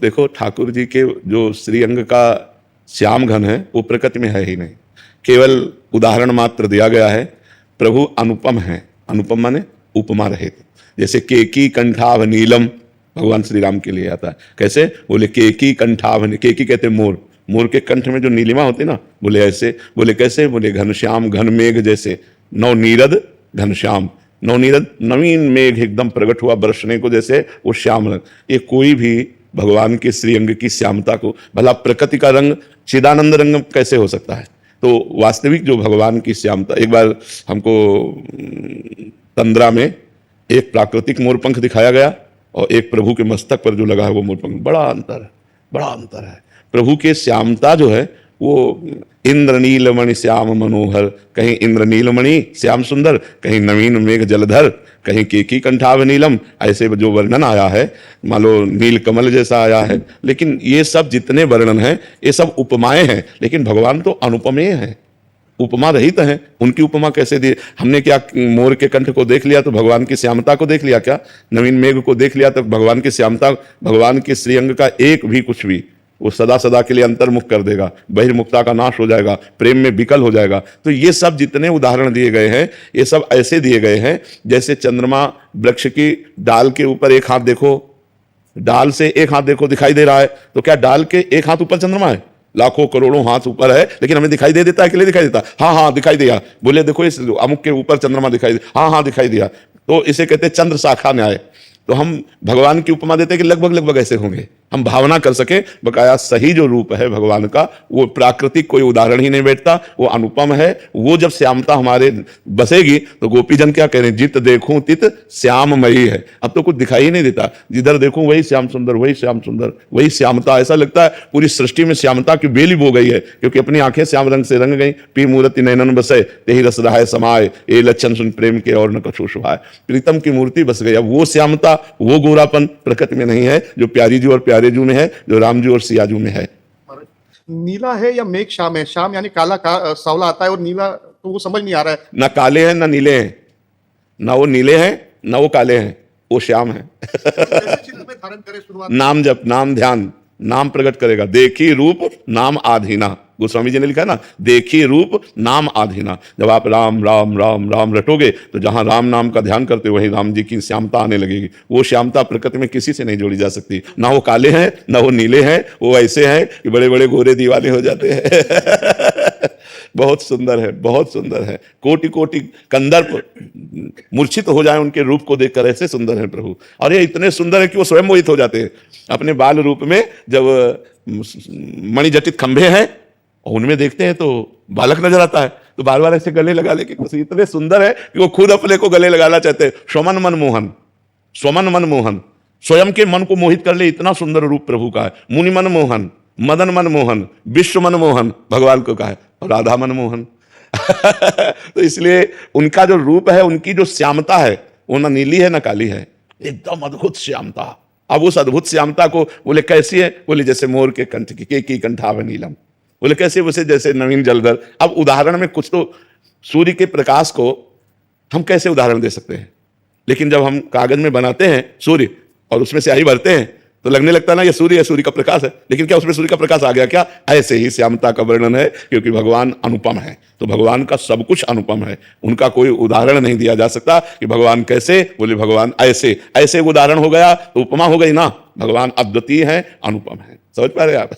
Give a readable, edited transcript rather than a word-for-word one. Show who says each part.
Speaker 1: देखो ठाकुर जी के जो श्रीअंग का श्याम घन है वो प्रकृति में है ही नहीं, केवल उदाहरण मात्र दिया गया है। प्रभु अनुपम है, अनुपम माने उपमा रहित। जैसे केकी कंठाभ नीलम भगवान श्री राम के लिए आता है, कैसे बोले केकी कंठाभ, केकी कहते हैं मोर, मोर के कंठ में जो नीलिमा होती ना, बोले ऐसे, बोले कैसे, बोले घनश्याम घन मेघ जैसे, नवनीरद घनश्याम, नवनीरद नवीन मेघ एकदम प्रकट हुआ बरसने को जैसे वो श्याम रंग। ये कोई भी भगवान के श्रीअंग की श्यामता को, भला प्रकृति का रंग चिदानंद रंग कैसे हो सकता है। तो वास्तविक जो भगवान की श्यामता, एक बार हमको तंद्रा में एक प्राकृतिक मोरपंख दिखाया गया और एक प्रभु के मस्तक पर जो लगा है वो मोरपंख, बड़ा अंतर है, बड़ा अंतर है। प्रभु के श्यामता जो है वो इंद्र नीलमणि श्याम मनोहर, कहीं इंद्र नीलमणि श्याम सुंदर, कहीं नवीन मेघ जलधर, कहीं केकी कंठाभ नीलम, ऐसे जो वर्णन आया है मान लो नील कमल जैसा आया है। लेकिन ये सब जितने वर्णन हैं ये सब उपमाएं हैं, लेकिन भगवान तो अनुपमेय हैं, उपमा रहित हैं। उनकी उपमा कैसे दी? हमने क्या मोर के कंठ को देख लिया तो भगवान की श्यामता को देख लिया क्या? नवीन मेघ को देख लिया तो भगवान की श्यामता, भगवान के श्रीअंग का एक भी कुछ भी वो सदा सदा के लिए अंतर्मुख कर देगा, बहिर्मुखता का नाश हो जाएगा, प्रेम में विकल हो जाएगा। तो ये सब जितने उदाहरण दिए गए हैं ये सब ऐसे दिए गए हैं जैसे चंद्रमा वृक्ष की डाल के ऊपर एक हाथ देखो, डाल से एक हाथ देखो दिखाई दे रहा है, तो क्या डाल के एक हाथ ऊपर चंद्रमा है? लाखों करोड़ों हाथ ऊपर है, लेकिन हमें दिखाई दे देता है, अकेले दिखाई देता? हाँ हाँ दिखाई दिया। बोले देखो इस अमुक के ऊपर चंद्रमा दिखाई दे, हाँ हाँ दिखाई दिया। तो इसे कहते हैं चंद्र शाखा न्याय। तो हम भगवान की उपमा देते हैं कि लगभग लगभग ऐसे होंगे, हम भावना कर सके। बकाया सही जो रूप है भगवान का वो प्राकृतिक कोई उदाहरण ही नहीं बैठता, वो अनुपम है। वो जब श्यामता हमारे बसेगी तो गोपीजन क्या कह रहे हैं, जित देखूं तित श्याममयी है। अब तो कुछ दिखाई ही नहीं देता, जिधर देखूं वही श्याम सुंदर, वही श्याम सुंदर, वही श्यामता। ऐसा लगता है पूरी सृष्टि में श्यामता की बेली बो गई है, क्योंकि अपनी आंखें श्याम रंग से रंग गई। पी मूर्ति नैनन बसे तेहि रस रहाय समाये, ये लक्षण सुन प्रेम के और न कछु शुभाए। प्रीतम की मूर्ति बस गई। अब वो श्यामता, वो गोरापन प्रकृति में नहीं है जो प्यारी जी और प्यारे जू में है, जो राम जी और सियाजू में है।
Speaker 2: नीला है या मेघ श्याम है? श्याम यानी काला सावला आता है, और नीला तो वो समझ नहीं आ रहा है।
Speaker 1: ना काले हैं ना नीले हैं, ना वो नीले हैं ना वो काले हैं, वो श्याम है।
Speaker 2: धारण करे शुरुआत,
Speaker 1: नाम जप, नाम ध्यान, नाम प्रकट करेगा। देखी रूप नाम आधीना, गोस्वामी जी ने लिखा ना, देखी रूप नाम आधीना। जब आप राम राम राम राम रटोगे तो जहां राम नाम का ध्यान करते वहीं राम जी की श्यामता आने लगेगी। वो श्यामता प्रकृति में किसी से नहीं जोड़ी जा सकती। ना वो काले हैं ना वो नीले हैं, वो ऐसे हैं कि बड़े बड़े गोरे दीवाने हो जाते हैं। बहुत सुंदर है, बहुत सुंदर है। कोटि कोटि कंदर्प मूर्छित हो जाए उनके रूप को देखकर, ऐसे सुंदर है प्रभु। और ये इतने सुंदर है कि वो स्वयं मोहित हो जाते हैं अपने बाल रूप में। जब मणिजटित खंभे हैं और उनमें देखते हैं तो बालक नजर आता है, तो बार बार ऐसे गले लगा लेके खुशी, इतने सुंदर है कि वो खुद अपने को गले लगाना चाहते हैं। स्वमन मन मोहन, स्वमन मन मोहन, स्वयं के मन को मोहित कर ले, इतना सुंदर रूप प्रभु का है। मुनि मन मोहन, मदन मन मोहन, विश्व मन मोहन भगवान को कहा है, और राधा मन मोहन। तो इसलिए उनका जो रूप है, उनकी जो श्यामता है वो ना नीली है ना काली है, एकदम अद्भुत श्यामता। अब उस अद्भुत श्यामता को बोले कैसी है? बोले जैसे मोर के कंठ की, केकी कंठाभ नीलम। बोले कैसे? उसे जैसे नवीन जलधर। अब उदाहरण में कुछ तो, सूर्य के प्रकाश को हम कैसे उदाहरण दे सकते हैं? लेकिन जब हम कागज में बनाते हैं सूर्य और उसमें स्याही भरते हैं तो लगने लगता है ना ये सूर्य है, सूर्य का प्रकाश है। लेकिन क्या उसमें सूर्य का प्रकाश आ गया क्या? ऐसे ही श्यामता का वर्णन है, क्योंकि भगवान अनुपम है। तो भगवान का सब कुछ अनुपम है, उनका कोई उदाहरण नहीं दिया जा सकता कि भगवान कैसे। बोले भगवान ऐसे, ऐसे उदाहरण हो गया तो उपमा हो गई ना। भगवान अद्वितीय है, अनुपम है। समझ पा रहे आप?